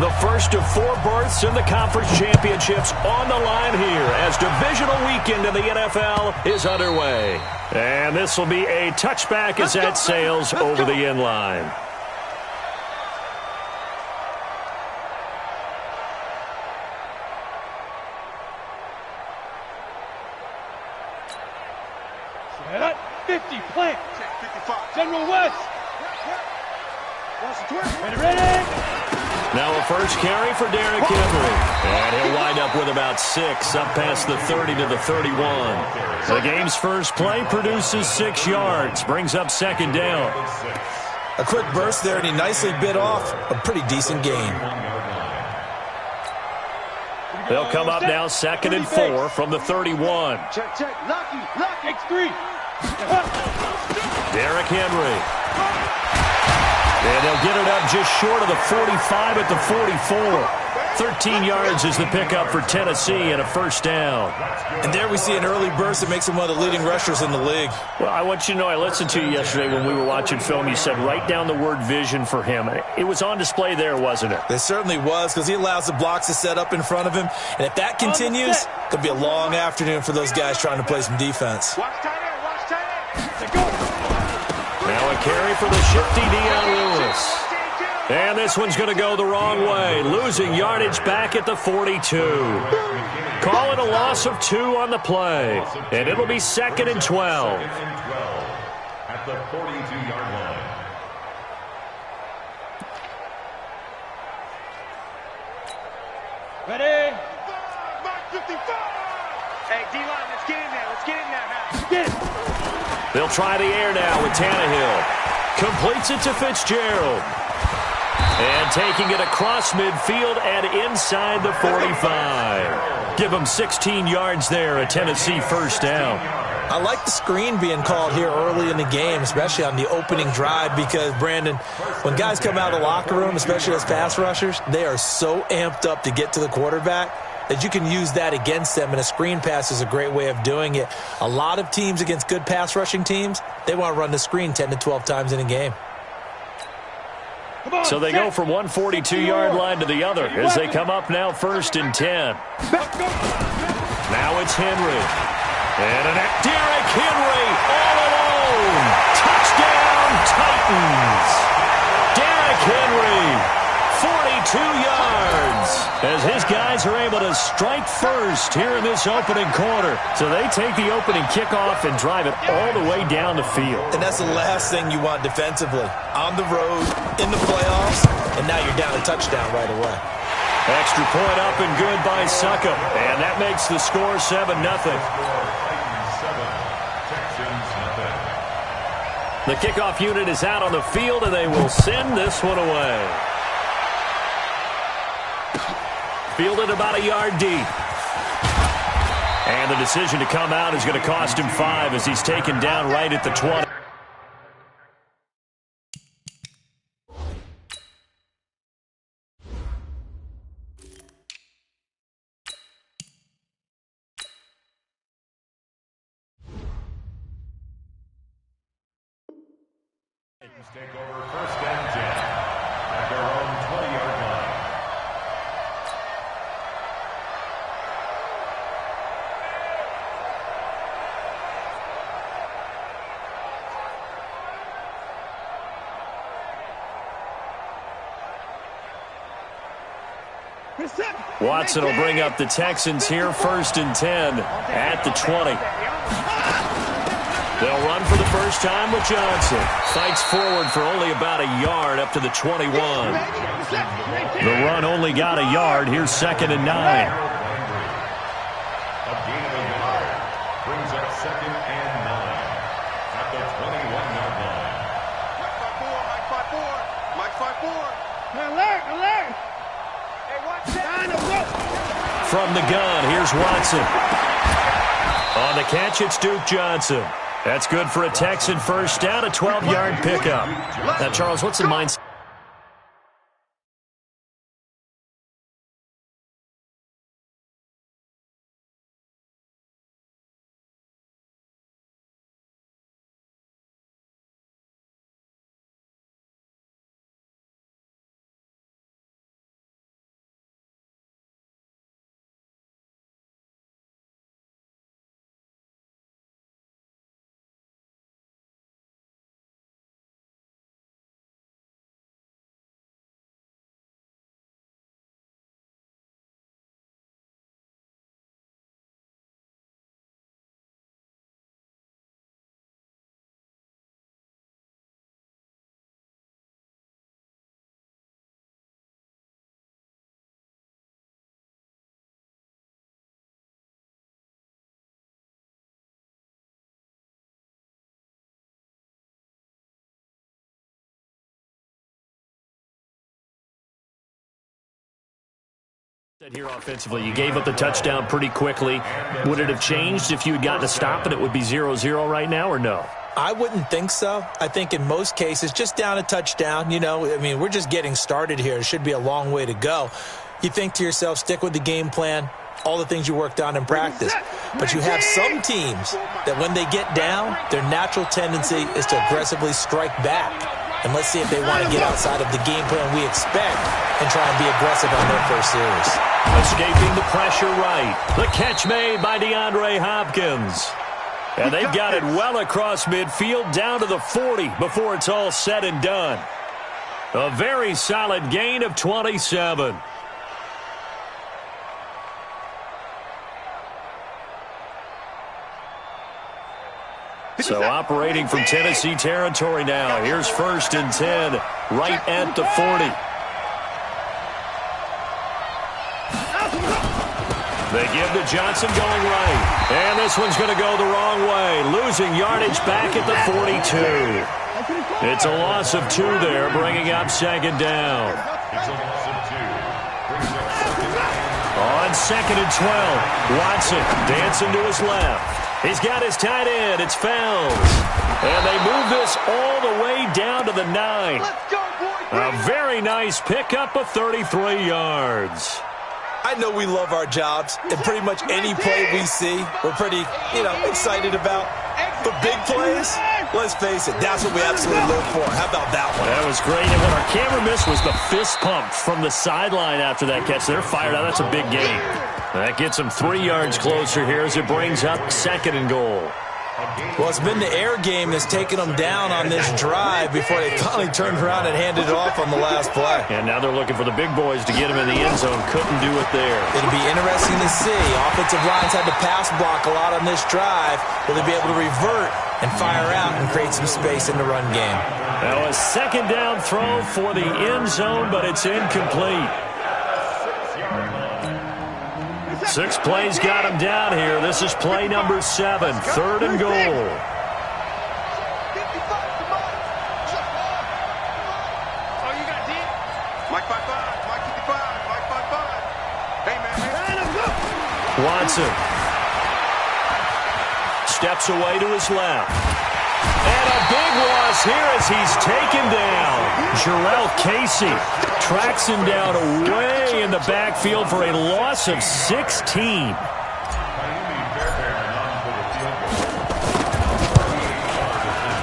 The first of 4 berths in the conference championships on the line here as divisional weekend in the NFL is underway. And this will be a touchback as that sails over the end line. Set up, 50, plant. 55. General West. Ready. Now a first carry for Derrick Henry. And he'll wind up with about 6 up past the 30 to the 31. The game's first play produces 6 yards. Brings up second down. A quick burst there, and he nicely bit off a pretty decent gain. They'll come up now second and 4 from the 31. Check. Lucky. X3. Derrick Henry. And they'll get it up just short of the 45 at the 44. 13 yards is the pickup for Tennessee and a first down. And there we see an early burst that makes him one of the leading rushers in the league. Well, I want you to know, I listened to you yesterday when we were watching film. You said write down the word vision for him. It was on display there, wasn't it? It certainly was, because he allows the blocks to set up in front of him. And if that continues, it could be a long afternoon for those guys trying to play some defense. Watch tight end. Now a carry for the shifty Dion Lewis. And this one's going to go the wrong way. Losing yardage back at the 42. Call it a loss of 2 on the play. And it'll be second and 12. At the 42-yard line. Ready. Hey, D-line, let's get in there. Let's get in there now. Get it. They'll try the air now with Tannehill. Completes it to Fitzgerald. And taking it across midfield and inside the 45. Give them 16 yards there, a Tennessee first down. I like the screen being called here early in the game, especially on the opening drive, because, Brandon, when guys come out of the locker room, especially as pass rushers, they are so amped up to get to the quarterback that you can use that against them, and a screen pass is a great way of doing it. A lot of teams against good pass rushing teams, they want to run the screen 10 to 12 times in a game. So they go from one 42-yard line to the other as they come up now first and 10. Now it's Henry. And Derrick Henry all alone. Touchdown, Titans. Derrick Henry, 42 yards, as his guys are able to strike first here in this opening quarter. So they take the opening kickoff and drive it all the way down the field. And that's the last thing you want defensively. On the road, in the playoffs, and now you're down a touchdown right away. Extra point up and good by Succop. And that makes the score 7-0. The kickoff unit is out on the field, and they will send this one away. Fielded about a yard deep. And the decision to come out is going to cost him 5 as he's taken down right at the 20. Take over first and 10 at their own 20-yard line. Watson will bring up the Texans here first and 10 at the 20. They'll run for the first time with Johnson. Fights forward for only about a yard up to the 21. The run only got a yard. Here's second and 9. A gain of a yard brings up second and 9 at the 21-yard line. Mike 5-4. Alert. Hey, watch that. From the gun, here's Watson. On the catch, it's Duke Johnson. That's good for a Texan first down, a 12-yard pickup. Now, Charles, what's the mindset? Here offensively, you gave up the touchdown pretty quickly. Would it have changed if you had gotten a stop and it would be 0-0 right now, or no? I wouldn't think so. I think in most cases, just down a touchdown, we're just getting started here. It should be a long way to go. You think to yourself, stick with the game plan, all the things you worked on in practice. But you have some teams that when they get down, their natural tendency is to aggressively strike back. And let's see if they want to get outside of the game plan we expect and try and be aggressive on their first series. Escaping the pressure right. The catch made by DeAndre Hopkins. And they've got it well across midfield down to the 40 before it's all said and done. A very solid gain of 27. So operating from Tennessee territory now. Here's 1st and 10 right at the 40. They give to Johnson going right. And this one's going to go the wrong way. Losing yardage back at the 42. It's a loss of 2 there, bringing up 2nd down. On 2nd and 12, Watson dancing to his left. He's got his tight end. It's Fells. And they move this all the way down to the 9. A very nice pickup of 33 yards. I know we love our jobs, and pretty much any play we see, we're pretty, excited about. But big plays, let's face it, that's what we absolutely live for. How about that one? That was great. And what our camera missed was the fist pump from the sideline after that catch. They're fired out. That's a big gain. That gets them 3 yards closer here as it brings up 2nd and goal. Well, it's been the air game that's taken them down on this drive before they finally turned around and handed it off on the last play. And now they're looking for the big boys to get them in the end zone. Couldn't do it there. It'll be interesting to see. Offensive lines had to pass block a lot on this drive. Will they be able to revert and fire out and create some space in the run game? Now a 2nd down throw for the end zone, but it's incomplete. 6 plays got him down here. This is play number 7, 3rd and goal. Oh, you got deep? Mike 5-5, Mike 55, Mike 5-5. Hey, man. Watson steps away to his left. And a big loss here as he's taken down. Jarrell Casey tracks him down away in the backfield for a loss of 16.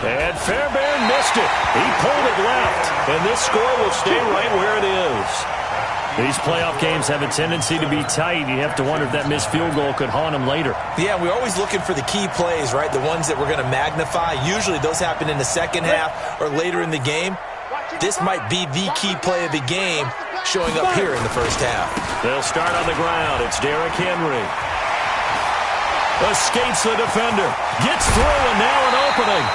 And Fairbairn missed it. He pulled it left. And this score will stay right where it is. These playoff games have a tendency to be tight. You have to wonder if that missed field goal could haunt them later. Yeah, we're always looking for the key plays, right? The ones that we're going to magnify. Usually those happen in the second half or later in the game. This might be the key play of the game showing up here in the first half. They'll start on the ground. It's Derrick Henry. Escapes the defender. Gets through and now an opening.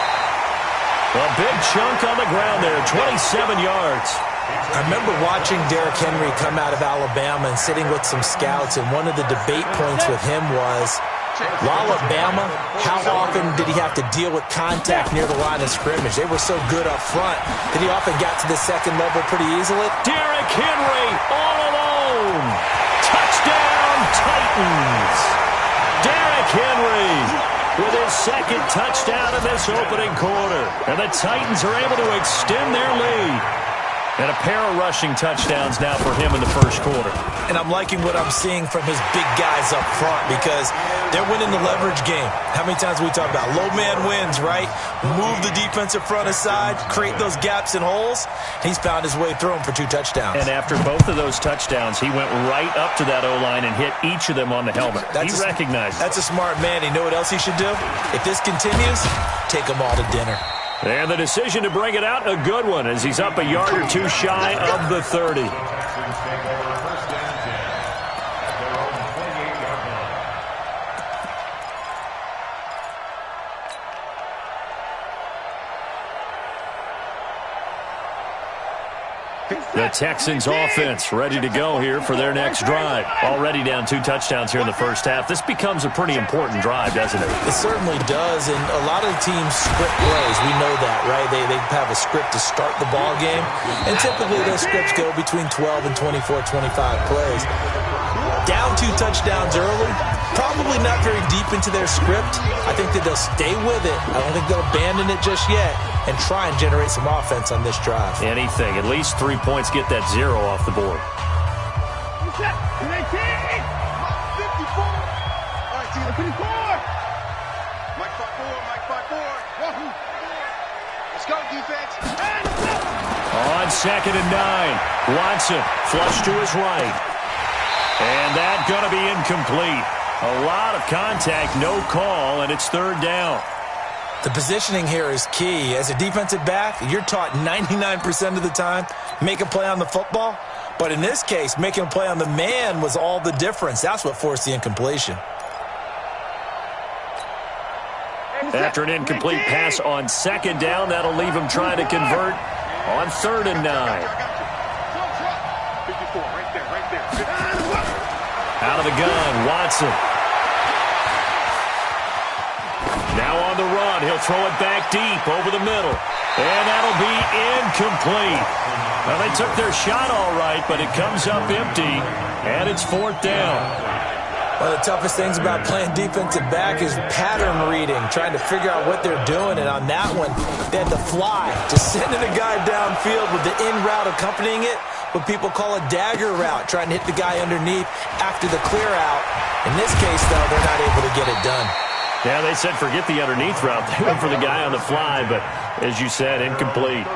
A big chunk on the ground there, 27 yards. I remember watching Derrick Henry come out of Alabama and sitting with some scouts, and one of the debate points with him was, while Alabama, how often did he have to deal with contact near the line of scrimmage? They were so good up front that he often got to the second level pretty easily. Derrick Henry all alone. Touchdown, Titans. Derrick Henry with his 2nd touchdown in this opening quarter. And the Titans are able to extend their lead. And a pair of rushing touchdowns now for him in the first quarter. And I'm liking what I'm seeing from his big guys up front because they're winning the leverage game. How many times we talk about low man wins, right? Move the defensive front aside, create those gaps and holes. He's found his way through them for 2 touchdowns. And after both of those touchdowns, he went right up to that O-line and hit each of them on the helmet. He recognized it. That's a smart man. You know what else he should do? If this continues, take them all to dinner. And the decision to bring it out, a good one, as he's up a yard or 2 shy of the 30. The Texans offense ready to go here for their next drive. Already down 2 touchdowns here in the first half. This becomes a pretty important drive, doesn't it? It certainly does, and a lot of the teams script plays. We know that, right? They have a script to start the ball game, and typically those scripts go between 12 and 24, 25 plays. Down 2 touchdowns early, probably not very deep into their script. I think that they'll stay with it. I don't think they'll abandon it just yet and try and generate some offense on this drive. Anything. At least 3 points, get that 0 off the board. 54. All right, team, 54. Mike 5-4. Let's go, defense. On 2nd and 9, Watson flush to his right. And that's going to be incomplete. A lot of contact, no call, and it's 3rd down. The positioning here is key. As a defensive back, you're taught 99% of the time, make a play on the football. But in this case, making a play on the man was all the difference. That's what forced the incompletion. After an incomplete pass on 2nd down, that'll leave him trying to convert on 3rd and 9. 54, right there. Out of the gun, Watson. Now on the run, he'll throw it back deep over the middle. And that'll be incomplete. Well, they took their shot all right, but it comes up empty, and it's 4th down. One of the toughest things about playing defensive back is pattern reading, trying to figure out what they're doing. And on that one, they had to fly, just sending a guy downfield with the in route accompanying it, what people call a dagger route, trying to hit the guy underneath after the clear out. In this case, though, they're not able to get it done. Yeah, they said forget the underneath route. They went for the guy on the fly, but as you said, incomplete.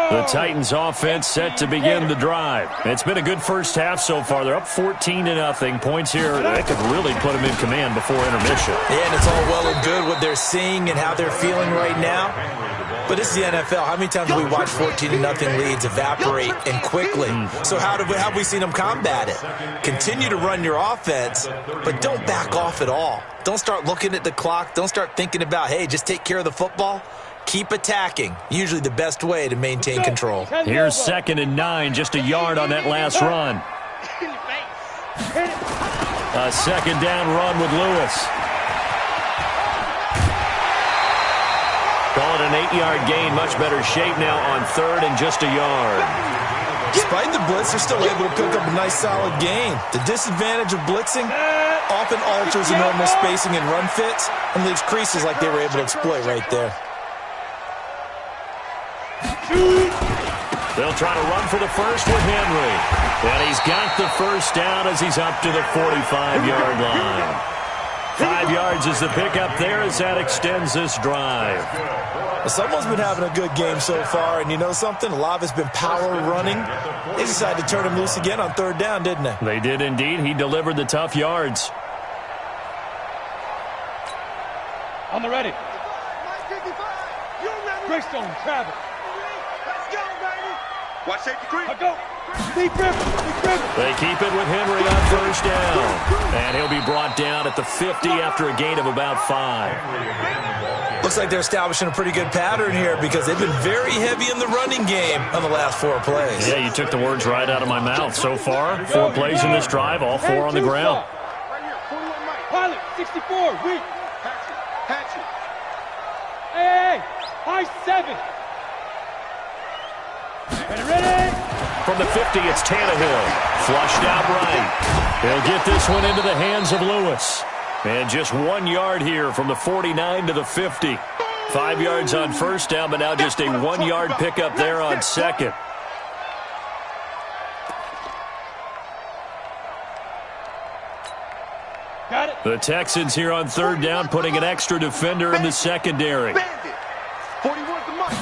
The Titans offense set to begin the drive. It's been a good first half so far. They're up 14-0. Points here that could really put them in command before intermission. Yeah, and it's all well and good what they're seeing and how they're feeling right now. But this is the NFL. How many times have we watched 14-0 leads evaporate and quickly? So how have we seen them combat it? Continue to run your offense, but don't back off at all. Don't start looking at the clock. Don't start thinking about, hey, just take care of the football. Keep attacking. Usually the best way to maintain control. Here's 2nd and 9, just a yard on that last run. A 2nd down run with Lewis. Call it an 8-yard gain. Much better shape now on 3rd and just a yard. Despite the blitz, they're still able to pick up a nice solid gain. The disadvantage of blitzing often alters the normal spacing and run fits and leaves creases like they were able to exploit right there. They'll try to run for the first with Henry. And he's got the first down as he's up to the 45-yard line. 5 yards is the pickup there as that extends this drive. Well, someone's been having a good game so far, and you know something? A lot of it's been power running. They decided to turn him loose again on 3rd down, didn't they? They did indeed. He delivered the tough yards. On the ready. Greystone, Travis. Watch safety creep. Go. Deep river. They keep it with Henry on 1st down. And he'll be brought down at the 50 after a gain of about 5. Looks like they're establishing a pretty good pattern here because they've been very heavy in the running game on the last 4 plays. Yeah, you took the words right out of my mouth. So far, 4 plays in this drive, all 4 on the ground. Right here, 41 Mike. Pilot, 64, weak. Patch it. Hey, high 7. Ready? From the 50, it's Tannehill. Flushed out right. They'll get this one into the hands of Lewis. And just 1 yard here from the 49 to the 50. 5 yards on 1st down, but now just a 1-yard pickup there on 2nd. Got it. The Texans here on 3rd down, putting an extra defender in the secondary. 41's the mark.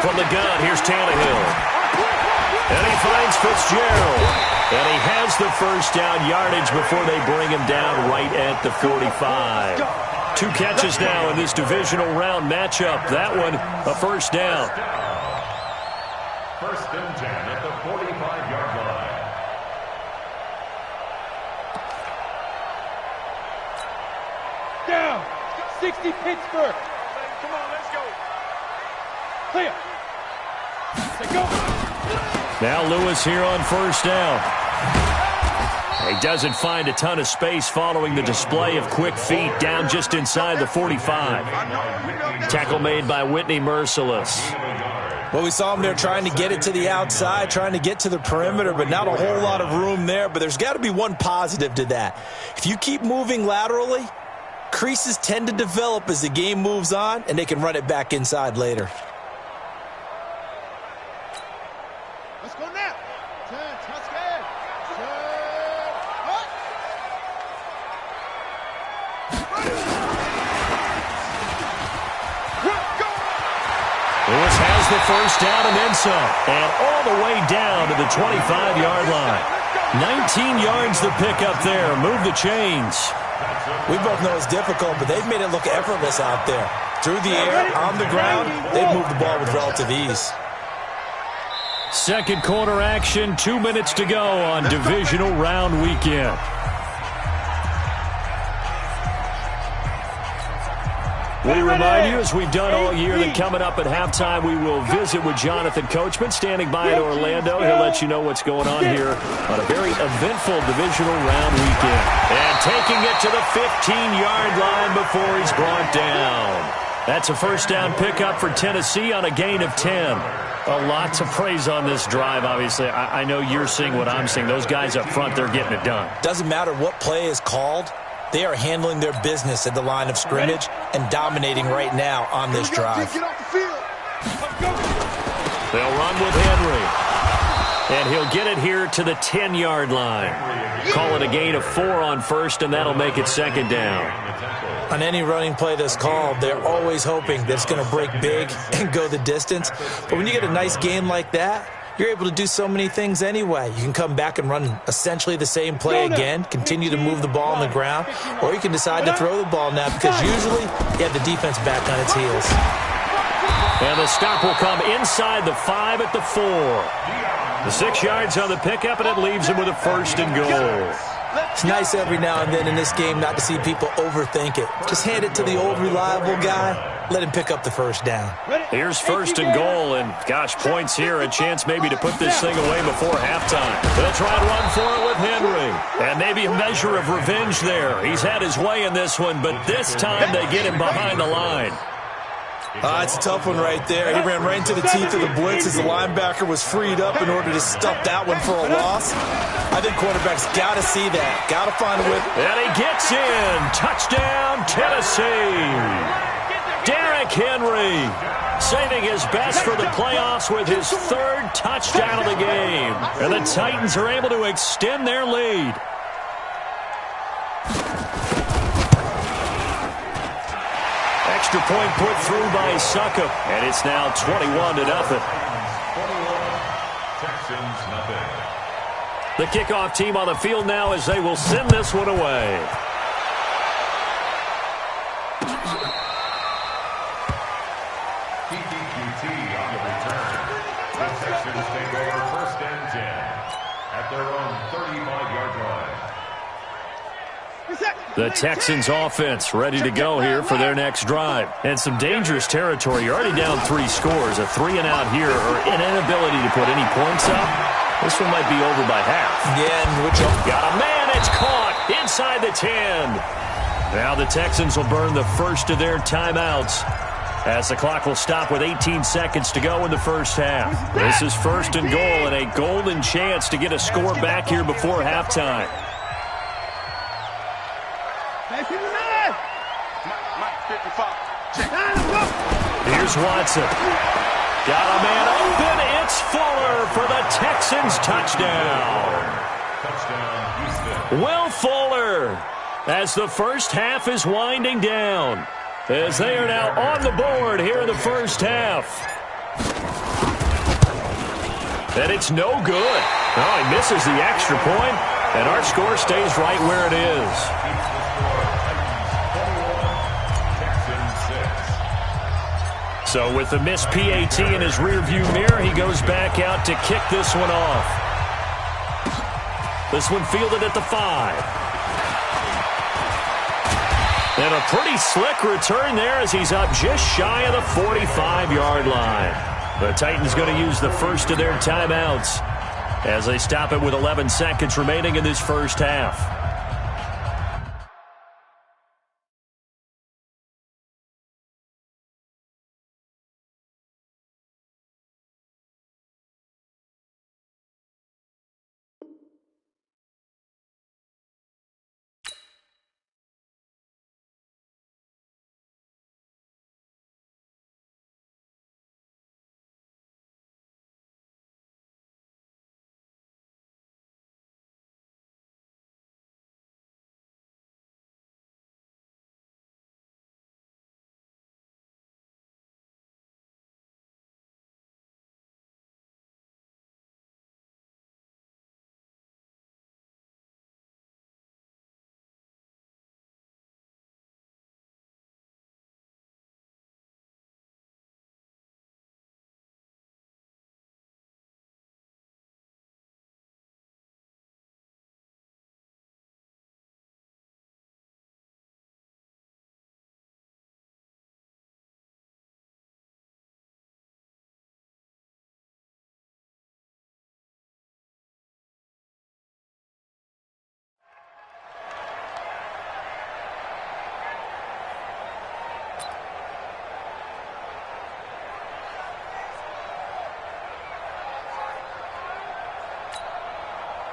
From the gun, here's Tannehill. And he finds Fitzgerald. And he has the first down yardage before they bring him down right at the 45. 2 catches now in this divisional round matchup. That one, a first down. First and 10 at the 45-yard line. Down. 60 Pittsburgh. Come on, let's go. Clear. Let's go. Now Lewis here on first down. He doesn't find a ton of space following the display of quick feet down just inside the 45. Tackle made by Whitney Merciless. Well, we saw him there trying to get it to the outside, trying to get to the perimeter, but not a whole lot of room there. But there's got to be one positive to that. If you keep moving laterally, creases tend to develop as the game moves on, and they can run it back inside later. Let's go now. 10, touchdown. Lewis has the first down and then some. And all the way down to the 25-yard line. 19 yards the pickup there. Move the chains. We both know it's difficult, but they've made it look effortless out there. Through the air, on the ground, they've moved the ball with relative ease. Second quarter action, 2 minutes to go on divisional round weekend. We remind you, as we've done all year, that coming up at halftime, we will visit with Jonathan Coachman, standing by in Orlando. He'll let you know what's going on here on a very eventful divisional round weekend. And taking it to the 15-yard line before he's brought down. That's a first down pickup for Tennessee on a gain of 10. A lot to praise on this drive, obviously. I know you're seeing what I'm seeing. Those guys up front, they're getting it done. Doesn't matter what play is called. They are handling their business at the line of scrimmage and dominating right now on this drive. Get off the field. They'll run with Henry. And he'll get it here to the 10-yard line. Call it a gain of 4 on first, and that'll make it second down. On any running play that's called, they're always hoping that it's going to break big and go the distance. But when you get a nice game like that, you're able to do so many things anyway. You can come back and run essentially the same play again, continue to move the ball on the ground, or you can decide to throw the ball now because usually you have the defense back on its heels. And the stop will come inside the 5 at the 4. The 6 yards on the pickup, and it leaves him with a first and goal. It's nice every now and then in this game not to see people overthink it. Just hand it to the old reliable guy. Let him pick up the first down. Here's first and goal, and gosh, points here. A chance maybe to put this thing away before halftime. They'll try to run for it with Henry. And maybe a measure of revenge there. He's had his way in this one, but this time they get him behind the line. It's a tough one right there. He ran right into the teeth of the blitz as the linebacker was freed up in order to stuff that one for a loss. I think quarterbacks got to see that. Got to find a way. And he gets in. Touchdown, Tennessee. Derrick Henry saving his best for the playoffs with his 3rd touchdown of the game. And the Titans are able to extend their lead. Extra point put through by Succop, and it's now 21-0. 21, Texans nothing. The kickoff team on the field now as they will send this one away. PPQT on the return. The Texans take over first and 10 at their own 35-yard line. The Texans offense ready to go here for their next drive. And some dangerous territory. You're already down 3 scores. A 3-and-out here or an inability to put any points up. This one might be over by half. Yeah, got a man. It's caught inside the 10. Now the Texans will burn the first of their timeouts as the clock will stop with 18 seconds to go in the first half. This is first and goal and a golden chance to get a score back here before halftime. Here's Watson. Got a man open. It's Fuller for the Texans touchdown. Touchdown, Houston. Will Fuller as the first half is winding down. As they are now on the board here in the first half. And it's no good. Oh, he misses the extra point, and our score stays right where it is. So with the missed PAT in his rearview mirror, he goes back out to kick this one off. This one fielded at the 5. And a pretty slick return there as he's up just shy of the 45-yard line. The Titans going to use the first of their timeouts as they stop it with 11 seconds remaining in this first half.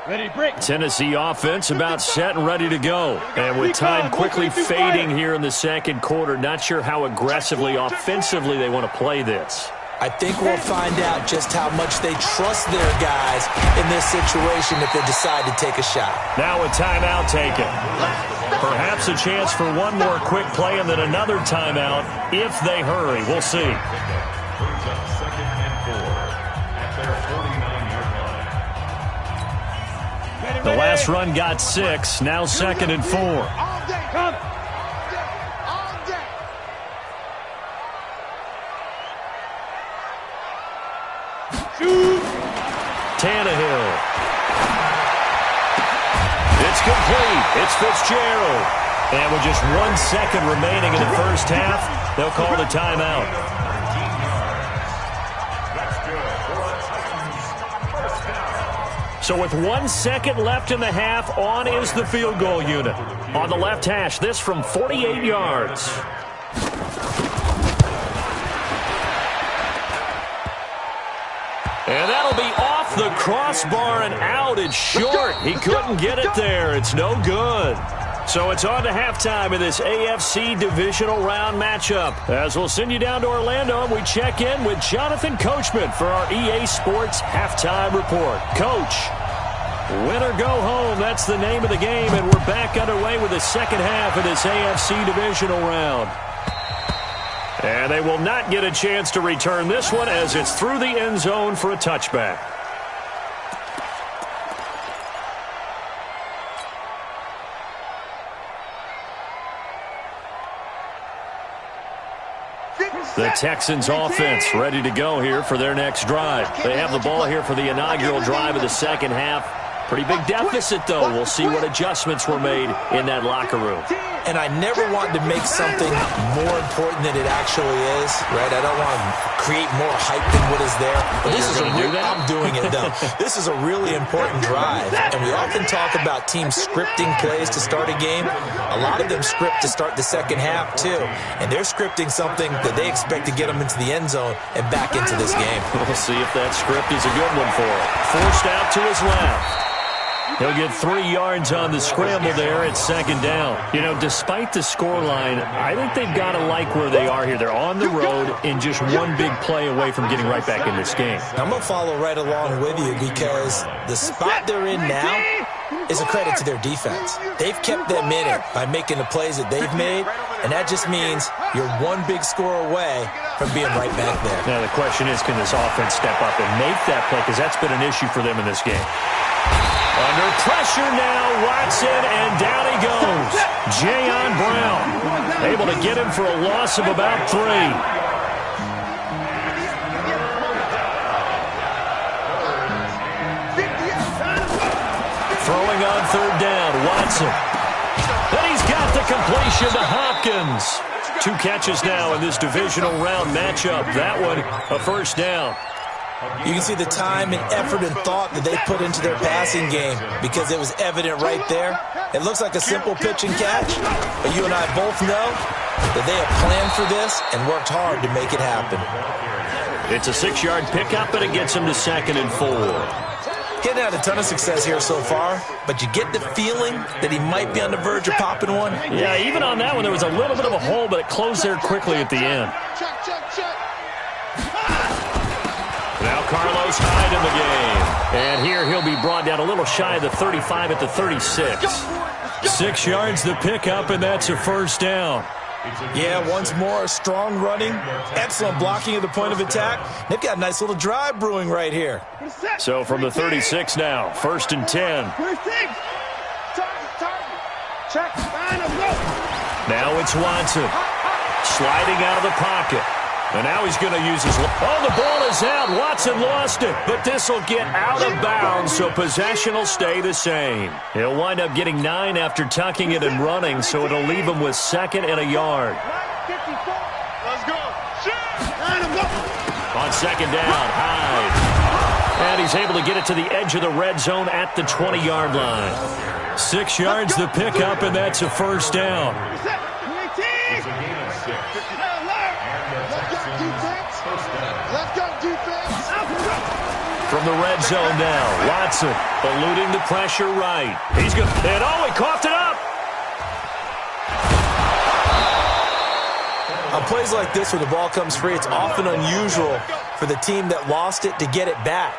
Ready, break. Tennessee offense about set and ready to go. And with time quickly fading here in the second quarter, not sure how aggressively, offensively they want to play this. I think we'll find out just how much they trust their guys in this situation if they decide to take a shot. Now a timeout taken. Perhaps a chance for one more quick play and then another timeout if they hurry. We'll see. Brings up 2nd and 4 at their 49-yard line. The last run got 6. Now 2nd and 4. Come. Shoot. Tannehill. It's complete. It's Fitzgerald. And with just 1 second remaining in the first half, they'll call the timeout. So with 1 second left in the half, on is the field goal unit. On the left hash, this from 48 yards. And that'll be off the crossbar and out. It's short. He couldn't get it there. It's no good. So it's on to halftime in this AFC divisional round matchup. As we'll send you down to Orlando, and we check in with Jonathan Coachman for our EA Sports halftime report. Coach, win or go home, that's the name of the game, and we're back underway with the second half of this AFC divisional round. And they will not get a chance to return this one as it's through the end zone for a touchback. The Texans offense ready to go here for their next drive. They have the ball here for the inaugural drive of the second half. Pretty big deficit, though. We'll see what adjustments were made in that locker room. And I never want to make something more important than it actually is, right? I don't want to create more hype than what is there. But this is a real, I'm doing it, though. This is a really important drive. And we often talk about teams scripting plays to start a game. A lot of them script to start the second half, too. And they're scripting something that they expect to get them into the end zone and back into this game. We'll see if that script is a good one for him. Forced out to his left. He'll get 3 yards on the scramble there at second down. You know, despite the scoreline, I think they've got to like where they are here. They're on the road and just one big play away from getting right back in this game. I'm going to follow right along with you because the spot they're in now is a credit to their defense. They've kept them in it by making the plays that they've made, and that just means you're one big score away from being right back there. Now, the question is, can this offense step up and make that play? Because that's been an issue for them in this game. Under pressure now, Watson, and down he goes. Jayon Brown able to get him for a loss of about 3. going on third down. Watson. And he's got the completion to Hopkins. 2 catches now in this divisional round matchup. That one, a first down. You can see the time and effort and thought that they put into their passing game because it was evident right there. It looks like a simple pitch and catch, but you and I both know that they have planned for this and worked hard to make it happen. It's a 6-yard pickup, and it gets him to 2nd and 4. Getting had a ton of success here so far, but you get the feeling that he might be on the verge of popping one. Yeah, even on that one, there was a little bit of a hole, but it closed there quickly at the end. Now Carlos Hyde in the game. And here he'll be brought down a little shy of the 35 at the 36. 6 yards the pickup, and that's a first down. Yeah, once more, strong running, excellent blocking at the point of attack. They've got a nice little drive brewing right here. So from the 36 now, 1st and 10. Now it's Watson. Sliding out of the pocket. And now he's going to use his... Oh, the ball is out. Watson lost it. But this will get out of bounds, so possession will stay the same. He'll wind up getting 9 after tucking it and running, so it'll leave him with 2nd and a yard. Let's go. On 2nd down, Hyde. And he's able to get it to the edge of the red zone at the 20-yard line. 6 yards the pickup, and that's a first down. It's a gain of 6. Let's go, defense. From the red zone now, Watson eluding the pressure right. He's going to... And oh, he coughed it up. On plays like this where the ball comes free, it's often unusual for the team that lost it to get it back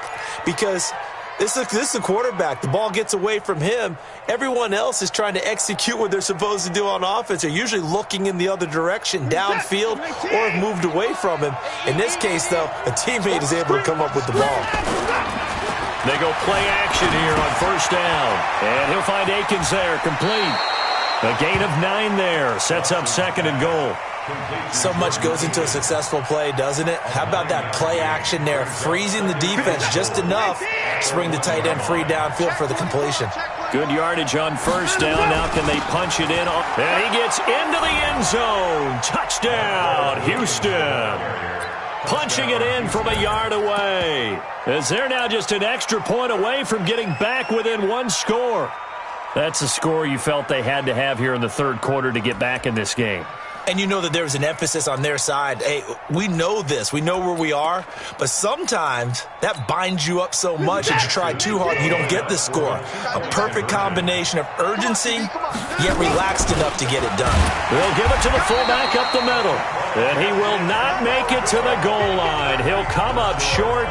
because this is the quarterback. The ball gets away from him. Everyone else is trying to execute what they're supposed to do on offense. They're usually looking in the other direction, downfield, or have moved away from him. In this case, though, a teammate is able to come up with the ball. They go play action here on 1st down. And he'll find Akins there, complete. A gain of 9 there. Sets up 2nd and goal. So much goes into a successful play, doesn't it? How about that play action there? Freezing the defense just enough to bring the tight end free downfield for the completion. Good yardage on 1st down. Now can they punch it in? And he gets into the end zone. Touchdown, Houston. Punching it in from a yard away. As they're now just an extra point away from getting back within 1 score. That's a score you felt they had to have here in the 3rd quarter to get back in this game. And you know that there was an emphasis on their side. Hey, we know this. We know where we are. But sometimes that binds you up so much that you try too hard and you don't get the score. A perfect combination of urgency, yet relaxed enough to get it done. They'll give it to the fullback up the middle. And he will not make it to the goal line. He'll come up short.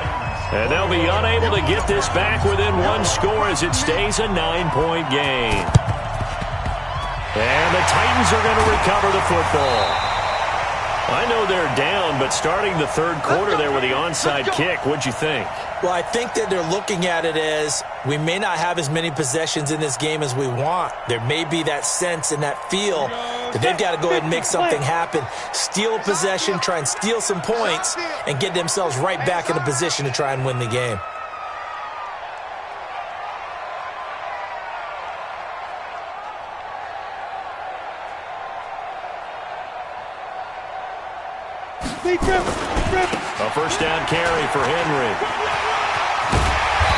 And they'll be unable to get this back within 1 score as it stays a 9-point game. And the Titans are going to recover the football. I know they're down, but starting the 3rd quarter there with the onside kick, what'd you think? Well, I think that they're looking at it as we may not have as many possessions in this game as we want. There may be that sense and that feel that they've got to go ahead and make something happen. Steal a possession, try and steal some points, and get themselves right back in a position to try and win the game. A 1st down carry for Henry.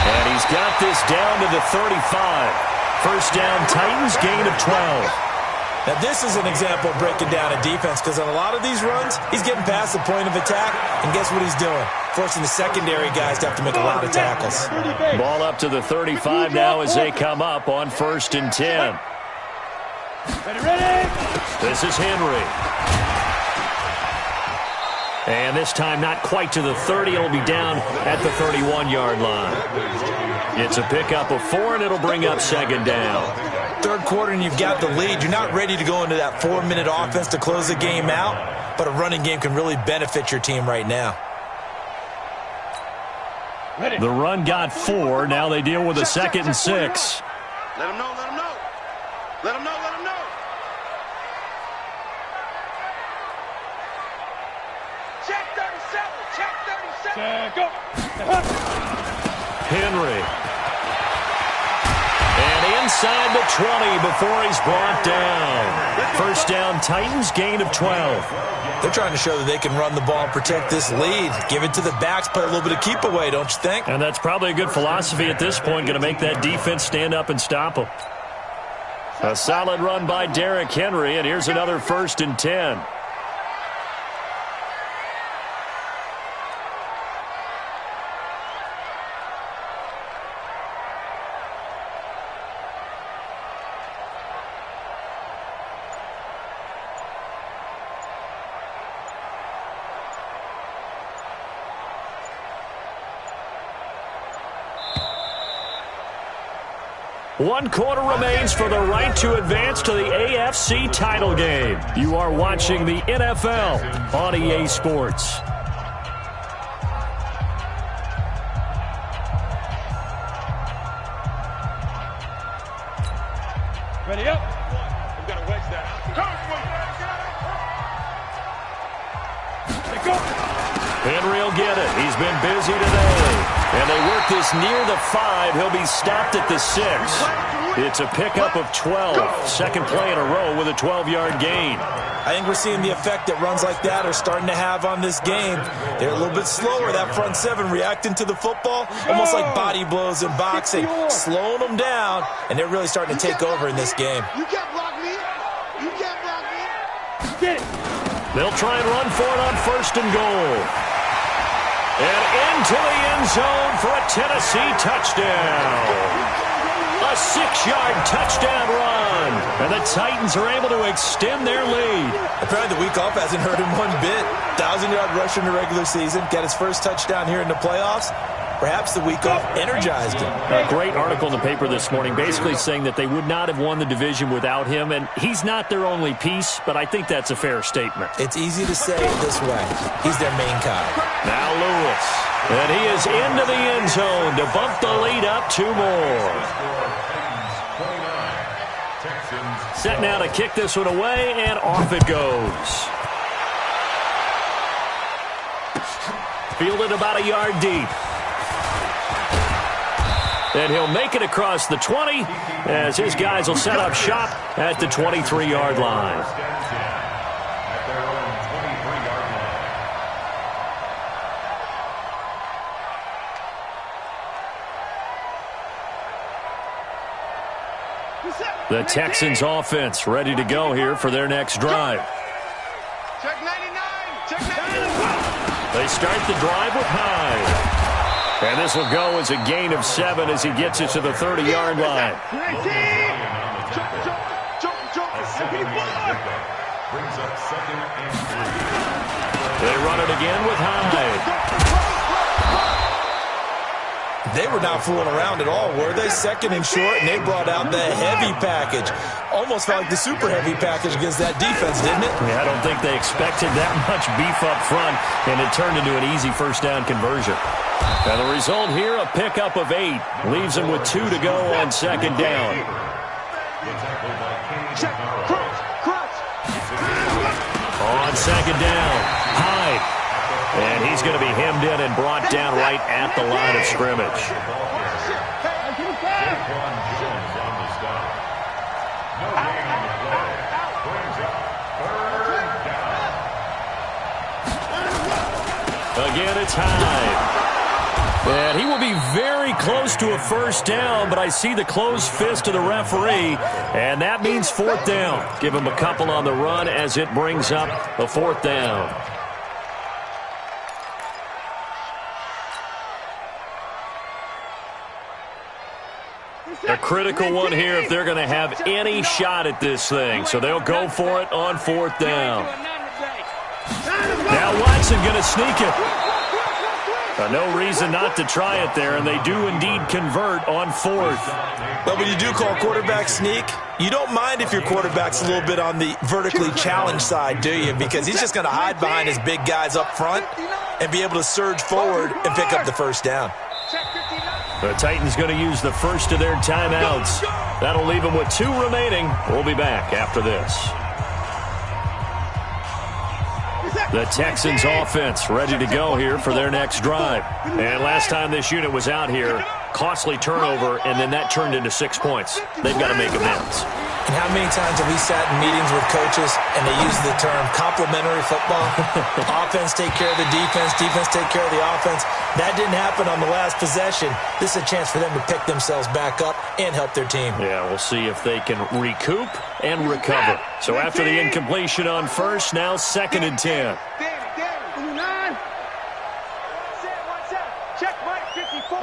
And he's got this down to the 35. 1st down, Titans, gain of 12. Now, this is an example of breaking down a defense because on a lot of these runs, he's getting past the point of attack, and guess what he's doing? Forcing the secondary guys to have to make a lot of tackles. Ball up to the 35 now as they come up on 1st and 10. Ready? This is Henry. And this time not quite to the 30. It'll be down at the 31-yard line. It's a pickup of 4, and it'll bring up 2nd down. 3rd quarter, and you've got the lead. You're not ready to go into that 4-minute offense to close the game out, but a running game can really benefit your team right now. The run got 4. Now they deal with a 2nd and 6. Let him know, let him know. Let him know, let him know. Check 37, check 37. Go. Henry. And inside the 20 before he's brought down. First down, Titans, gain of 12. They're trying to show that they can run the ball and protect this lead. Give it to the backs, play a little bit of keep away, don't you think? And that's probably a good philosophy at this point, going to make that defense stand up and stop them. A solid run by Derrick Henry, and here's another 1st and 10. One quarter remains for the right to advance to the AFC title game. You are watching the NFL on EA Sports. Ready up. We've got to wedge that out. Henry will get it. He's been busy today. And they work this near the 5. He'll be stopped at the 6. It's a pickup of 12. Second play in a row with a 12-yard gain. I think we're seeing the effect that runs like that are starting to have on this game. They're a little bit slower, that front 7, reacting to the football, almost like body blows in boxing, slowing them down, and they're really starting to take over in this game. You can't block me. You can't block me. Get it. They'll try and run for it on 1st and goal. And into the end zone for a Tennessee touchdown. A 6-yard touchdown run. And the Titans are able to extend their lead. Apparently the week off hasn't hurt him one bit. 1,000-yard rush in the regular season. Got his first touchdown here in the playoffs. Perhaps the week off energized him. A great article in the paper this morning basically saying that they would not have won the division without him. And he's not their only piece, but I think that's a fair statement. It's easy to say it this way. He's their main guy. Now Lewis. And he is into the end zone to bump the lead up 2 more. Set now to kick this one away, and off it goes. Fielded about a yard deep. And he'll make it across the 20 as his guys will set up shop at the 23-yard line. The Texans offense ready to go here for their next drive. Check 99. Check 99. They start the drive with Hyde. And this will go as a gain of 7 as he gets it to the 30-yard line. They run it again with Hyde. They were not fooling around at all, were they? 2nd and short, and they brought out the heavy package. Almost felt like the super heavy package against that defense, didn't it? Yeah, I don't think they expected that much beef up front, and it turned into an easy first down conversion. And the result here, a pickup of 8. Leaves them with 2 to go on 2nd down. On 2nd down, Hyde. And he's going to be hemmed in and brought down right at the line of scrimmage. Again, it's Hyde. And he will be very close to a first down, but I see the closed fist of the referee, and that means 4th down. Give him a couple on the run as it brings up a 4th down. A critical one here if they're going to have any shot at this thing. So they'll go for it on 4th down. Now Watson going to sneak it. No reason not to try it there, and they do indeed convert on 4th. But when you do call quarterback sneak, you don't mind if your quarterback's a little bit on the vertically challenged side, do you? Because he's just going to hide behind his big guys up front and be able to surge forward and pick up the first down. The Titans going to use the first of their timeouts. That'll leave them with 2 remaining. We'll be back after this. The Texans offense ready to go here for their next drive. And last time this unit was out here, costly turnover, and then that turned into 6 points. They've got to make amends. And how many times have we sat in meetings with coaches and they use the term complementary football? Offense take care of the defense, defense take care of the offense. That didn't happen on the last possession. This is a chance for them to pick themselves back up and help their team. Yeah, we'll see if they can recoup and recover. So after the incompletion on first, now 2nd and 10. Check Mike 54.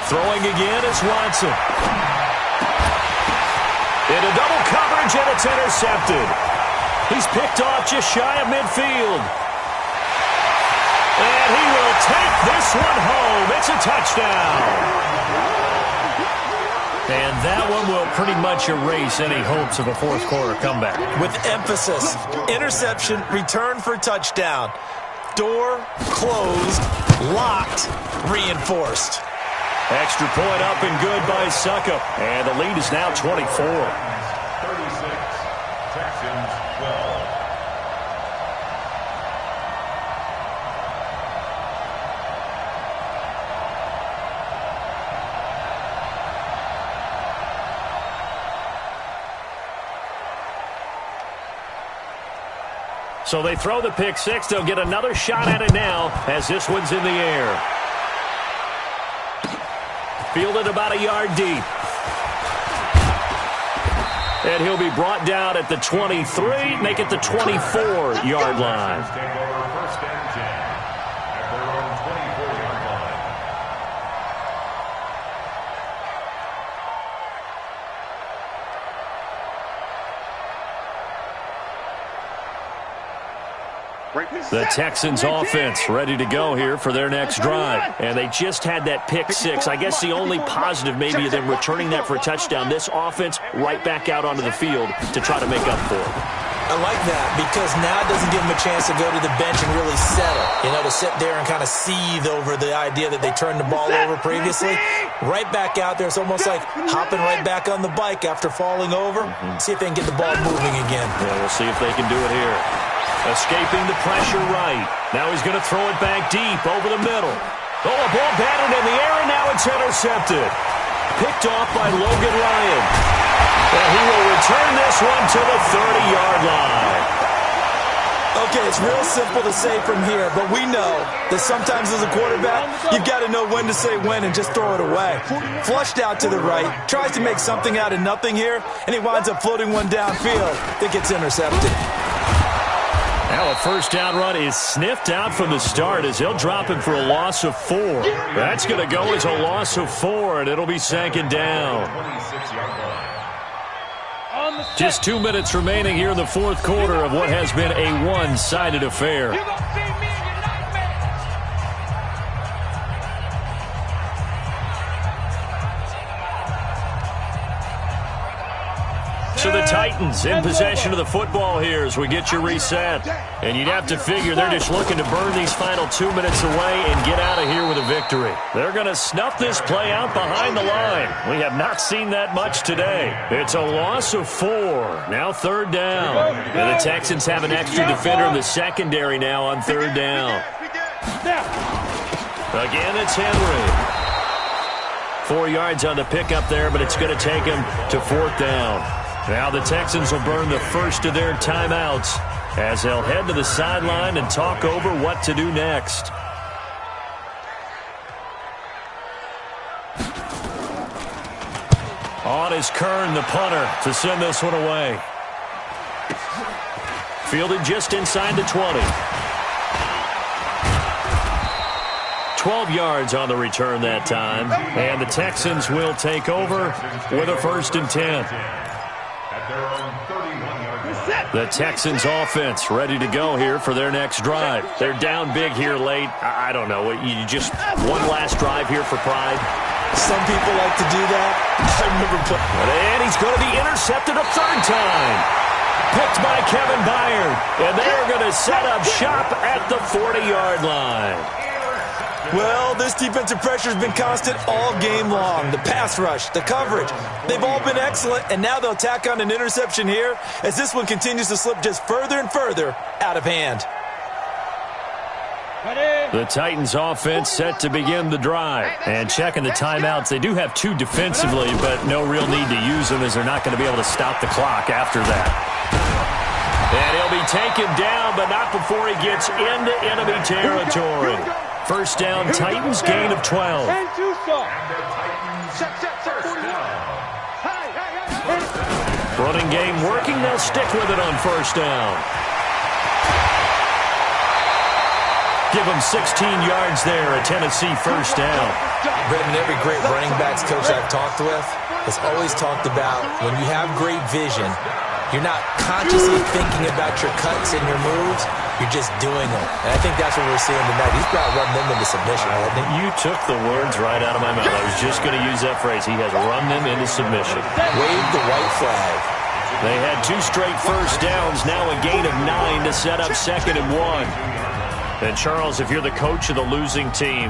Throwing again is Watson. Into double coverage, and it's intercepted. He's picked off just shy of midfield. And he will take this one home. It's a touchdown. And that one will pretty much erase any hopes of a fourth quarter comeback. With emphasis, interception, return for touchdown. Door closed, locked, reinforced. Extra point up and good by Suckup. And the lead is now 24. 36, Texans 12. So they throw the pick six. They'll get another shot at it now as this one's in the air. Fielded about a yard deep. And he'll be brought down at the 23, make it the 24-yard line. Take over 1st and 10 at their own 24-yard line. The Texans offense ready to go here for their next drive. And they just had that pick six. I guess the only positive maybe of them returning that for a touchdown. This offense right back out onto the field to try to make up for it. I like that because now it doesn't give them a chance to go to the bench and really settle. You know, to sit there and kind of seethe over the idea that they turned the ball over previously. Right back out there. It's almost like hopping right back on the bike after falling over. See if they can get the ball moving again. Yeah, we'll see if they can do it here. Escaping the pressure right. Now he's going to throw it back deep over the middle. Oh, a ball batted in the air, and now it's intercepted. Picked off by Logan Ryan. And he will return this one to the 30-yard line. Okay, it's real simple to say from here, but we know that sometimes as a quarterback, you've got to know when to say when and just throw it away. Flushed out to the right, tries to make something out of nothing here, and he winds up floating one downfield that gets intercepted. Now a first down run is sniffed out from the start as they'll drop him for a loss of 4. That's going to go as a loss of 4, and it'll be 2nd down. 26-yard line. Just 2 minutes remaining here in the fourth quarter of what has been a one-sided affair. So the Titans in possession of the football here as we get you reset. And you'd have to figure they're just looking to burn these final 2 minutes away and get out of here with a victory. They're going to snuff this play out behind the line. We have not seen that much today. It's a loss of 4. Now 3rd down. And the Texans have an extra defender in the secondary now on 3rd down. Again, it's Henry. 4 yards on the pickup there, but it's going to take him to 4th down. Now the Texans will burn the first of their timeouts as they'll head to the sideline and talk over what to do next. On is Kern, the punter, to send this one away. Fielded just inside the 20. 12 yards on the return that time. And the Texans will take over with a 1st and 10. The Texans offense ready to go here for their next drive. They're down big here late. I don't know. You just one last drive here for pride. Some people like to do that. I remember and he's going to be intercepted a 3rd time. Picked by Kevin Byard. And they're going to set up shop at the 40-yard line. Well, this defensive pressure has been constant all game long. The pass rush, the coverage, they've all been excellent, and now they'll tack on an interception here as this one continues to slip just further and further out of hand. The Titans offense set to begin the drive. And checking the timeouts, they do have 2 defensively, but no real need to use them as they're not going to be able to stop the clock after that. And he'll be taken down, but not before he gets into enemy territory. First down, Titans, gain of 12. Running game working, they'll stick with it on first down. Give them 16 yards there, a Tennessee first down. Brendan, every great running backs coach I've talked with has always talked about when you have great vision, you're not consciously thinking about your cuts and your moves, you're just doing them. And I think that's what we're seeing tonight. He's about run them into submission, hasn't he? You took the words right out of my mouth. I was just going to use that phrase. He has run them into submission. Wave the white flag. They had 2 straight first downs, now a gain of 9 to set up 2nd and 1. And, Charles, if you're the coach of the losing team,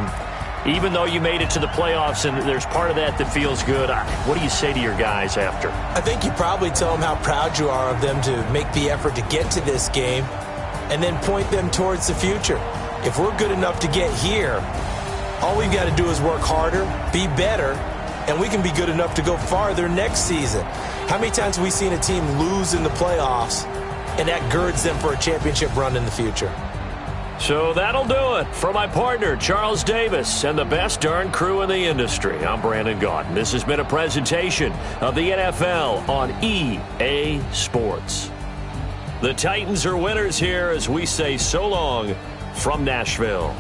even though you made it to the playoffs and there's part of that that feels good, what do you say to your guys after? I think you probably tell them how proud you are of them to make the effort to get to this game and then point them towards the future. If we're good enough to get here, all we've got to do is work harder, be better, and we can be good enough to go farther next season. How many times have we seen a team lose in the playoffs, and that girds them for a championship run in the future? So that'll do it. For my partner, Charles Davis, and the best darn crew in the industry, I'm Brandon Gaudin. This has been a presentation of the NFL on EA Sports. The Titans are winners here as we say so long from Nashville.